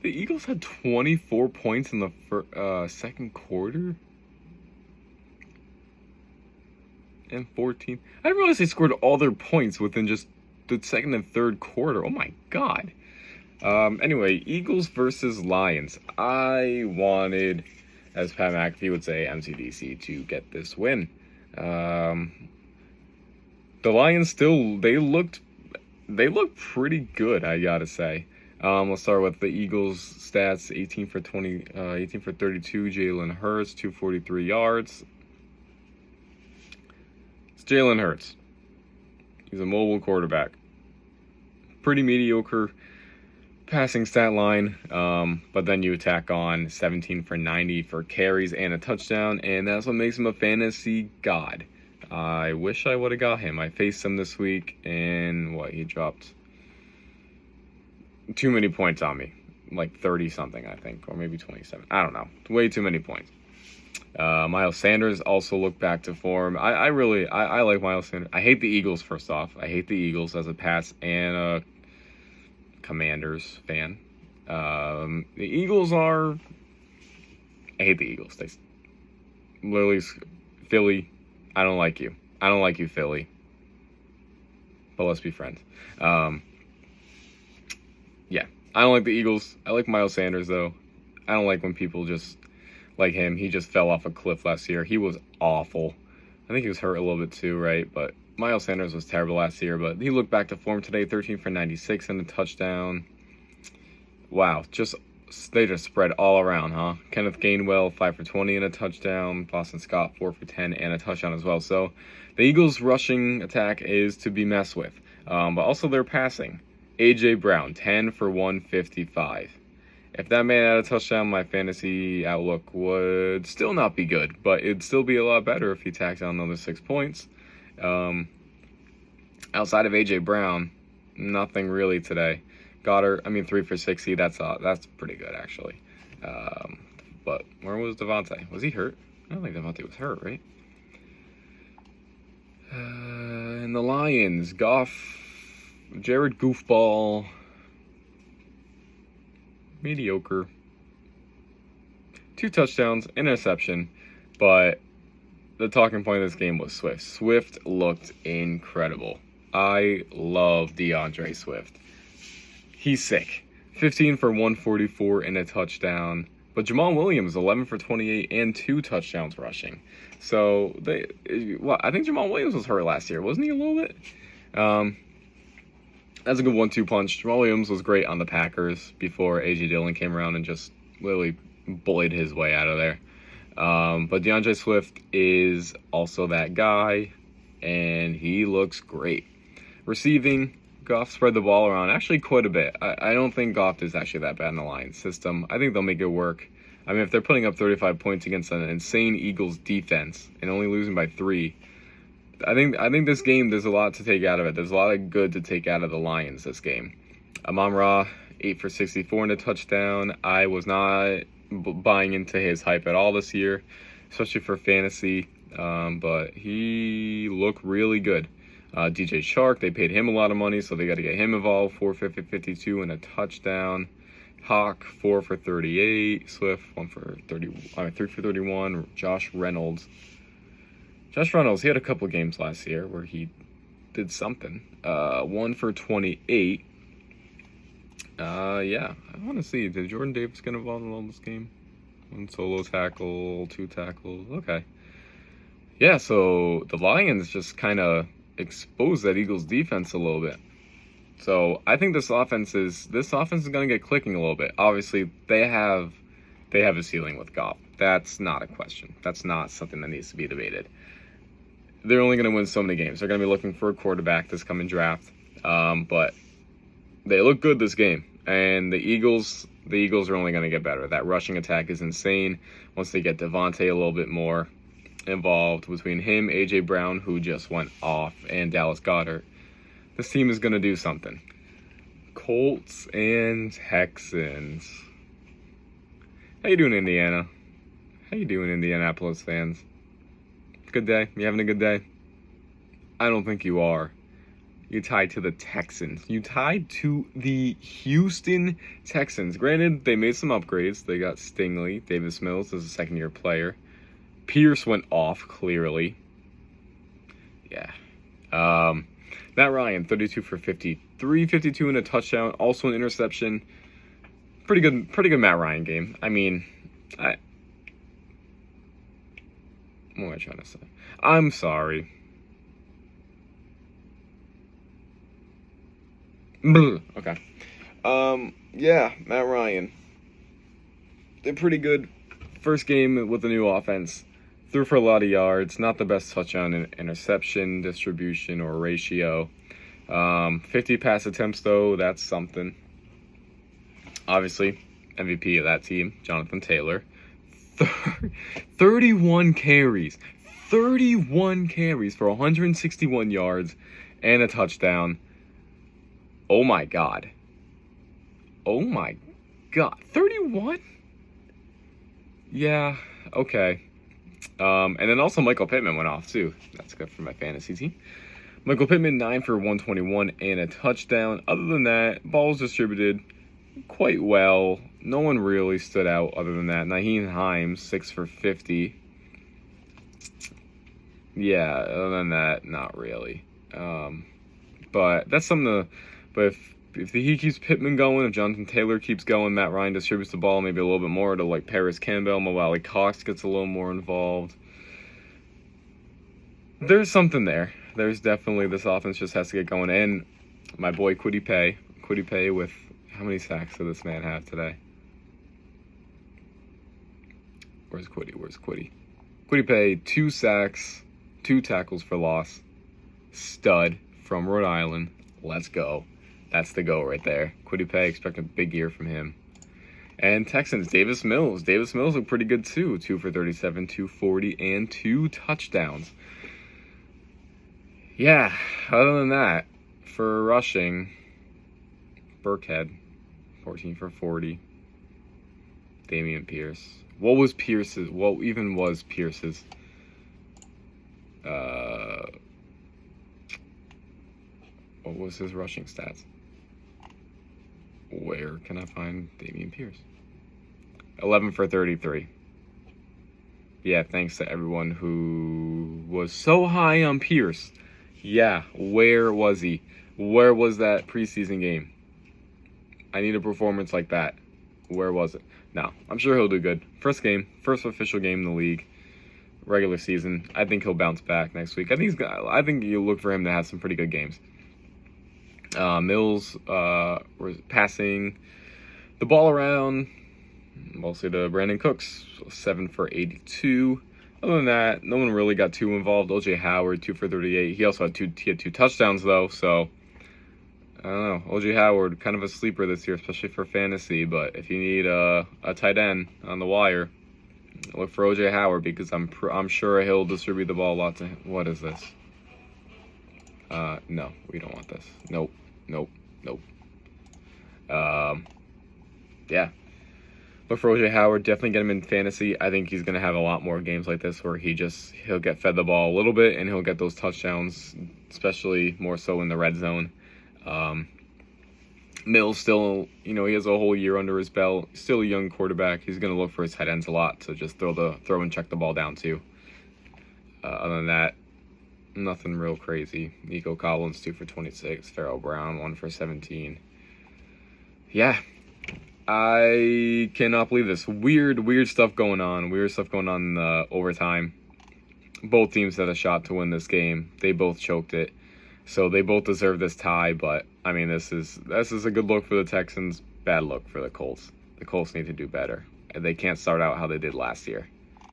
the Eagles had 24 points in the second quarter? And 14. I didn't realize they scored all their points within just the second and third quarter. Oh my god. Anyway, Eagles versus Lions. I wanted, as Pat McAfee would say, MCDC to get this win. The Lions they looked pretty good, I gotta say. Let's start with the Eagles stats: 18 for 32. Jalen Hurts, 243 yards. It's Jalen Hurts. He's a mobile quarterback. Pretty mediocre passing stat line, but then you attack on 17 for 90 for carries and a touchdown, and that's what makes him a fantasy god. I wish I would have got him. I faced him this week, and he dropped too many points on me, like 30 something, I think, or maybe 27. I don't know, way too many points. Miles Sanders also looked back to form. I like Miles Sanders. I hate the Eagles, first off. I hate the Eagles as a Pats and a Commanders fan. The Eagles are... I hate the Eagles. They literally... Philly, I don't like you. I don't like you, Philly. But let's be friends. Yeah, I don't like the Eagles. I like Miles Sanders, though. I don't like when people just... like him. He just fell off a cliff last year. He was awful. I think he was hurt a little bit too, right? But Miles Sanders was terrible last year, but he looked back to form today. 13 for 96 and a touchdown. Wow, they just spread all around, huh? Kenneth Gainwell, 5 for 20 and a touchdown. Boston Scott, 4 for 10 and a touchdown as well. So the Eagles' rushing attack is to be messed with, but also their passing. A.J. Brown, 10 for 155. If that man had a touchdown, my fantasy outlook would still not be good, but it'd still be a lot better if he tacked on another 6 points. Outside of A.J. Brown, nothing really today. Goddard, 3 for 60. That's pretty good, actually. But where was Devontae? Was he hurt? I don't think Devontae was hurt, right? And the Lions, Goff, Jared Goofball, mediocre. 2 touchdowns, interception, but the talking point of this game was Swift. Swift looked incredible. I love DeAndre Swift. He's sick. 15 for 144 and a touchdown. But Jamal Williams, 11 for 28 and 2 touchdowns rushing. So, I think Jamal Williams was hurt last year, wasn't he, a little bit? That's a good 1-2 punch. Jamal Williams was great on the Packers before A.J. Dillon came around and just literally bullied his way out of there. But DeAndre Swift is also that guy, and he looks great. Receiving, Goff spread the ball around actually quite a bit. I don't think Goff is actually that bad in the Lions system. I think they'll make it work. If they're putting up 35 points against an insane Eagles defense and only losing by 3, I think this game, there's a lot to take out of it. There's a lot of good to take out of the Lions this game. Amon-Ra, 8 for 64 and a touchdown. I was not buying into his hype at all this year, especially for fantasy, but he looked really good. DJ Shark, they paid him a lot of money, so they got to get him involved. 4 for 52 and a touchdown. Hawk, 4 for 38. Swift, 3 for 31. Josh Reynolds, he had a couple games last year where he did something. 1 for 28. Yeah, I want to see. Did Jordan Davis get involved in all this game? 1 solo tackle, 2 tackles. Okay. Yeah, so the Lions just kind of exposed that Eagles defense a little bit. So I think this offense is going to get clicking a little bit. Obviously, they have a ceiling with Goff. That's not a question. That's not something that needs to be debated. They're only going to win so many games. They're going to be looking for a quarterback this coming draft. But they look good this game. And the Eagles are only going to get better. That rushing attack is insane. Once they get Devontae a little bit more involved, between him, A.J. Brown, who just went off, and Dallas Goedert, this team is going to do something. Colts and Texans. How you doing, Indiana? How you doing, Indianapolis fans? Good day? You having a good day? I don't think you are. You tied to the Texans. You tied to the Houston Texans. Granted, they made some upgrades. They got Stingley. Davis Mills is a second-year player. Pierce went off, clearly. Yeah. Matt Ryan, 32 for 50. 352 and a touchdown. Also an interception. Pretty good Matt Ryan game. I mean, what am I trying to say? I'm sorry. Okay. Yeah, Matt Ryan. They're pretty good. First game with the new offense. Threw for a lot of yards. Not the best touchdown and interception distribution or ratio. 50 pass attempts, though. That's something. Obviously, MVP of that team, Jonathan Taylor. 31 carries. 31 carries for 161 yards and a touchdown. Oh my God. Oh my God. 31? Yeah, okay. And then also Michael Pittman went off too. That's good for my fantasy team. Michael Pittman, 9 for 121 and a touchdown. Other than that, balls distributed quite well. No one really stood out other than that. Nyheim Hines, 6 for 50. Yeah, other than that, not really. But that's something to... But if he keeps Pittman going, if Jonathan Taylor keeps going, Matt Ryan distributes the ball maybe a little bit more to like Paris Campbell, Mawali Cox gets a little more involved. There's something there. There's definitely, this offense just has to get going. And my boy Kwity Paye with, how many sacks did this man have today? Where's Kwity? Kwity Paye, 2 sacks, 2 tackles for loss. Stud from Rhode Island. Let's go. That's the go right there. Kwity Paye, expect a big year from him. And Texans, Davis Mills. Davis Mills looked pretty good too. 2 for 37, 240, and 2 touchdowns. Yeah, other than that, for rushing, Burkhead, 14 for 40. Damien Pierce. What was Pierce's? What even was Pierce's? What was his rushing stats? Where can I find Damien Pierce? 11 for 33. Yeah, thanks to everyone who was so high on Pierce. Yeah, where was he? Where was that preseason game? I need a performance like that. Where was it? No, I'm sure he'll do good. First official game in the league, regular season. I think he'll bounce back next week. I think you look for him to have some pretty good games. Mills was passing the ball around, mostly to Brandon Cooks, 7 for 82. Other than that, no one really got too involved. O.J. Howard, 2 for 38. He also had two touchdowns, though, so I don't know. O.J. Howard, kind of a sleeper this year, especially for fantasy, but if you need a tight end on the wire, look for O.J. Howard, because I'm sure he'll distribute the ball a lot to him. What is this? No, we don't want this. Nope. Yeah. Look for O.J. Howard. Definitely get him in fantasy. I think he's going to have a lot more games like this where he'll get fed the ball a little bit and he'll get those touchdowns, especially more so in the red zone. Mills still, he has a whole year under his belt. Still a young quarterback. He's going to look for his tight ends a lot to just throw and check the ball down too. Other than that, nothing real crazy. Nico Collins, 2 for 26. Farrell Brown, 1 for 17. Yeah. I cannot believe this. Weird stuff going on. Weird stuff going on in the overtime. Both teams had a shot to win this game. They both choked it. So they both deserve this tie, but I mean this is a good look for the Texans, bad look for the Colts. The Colts need to do better. And they can't start out how they did last year.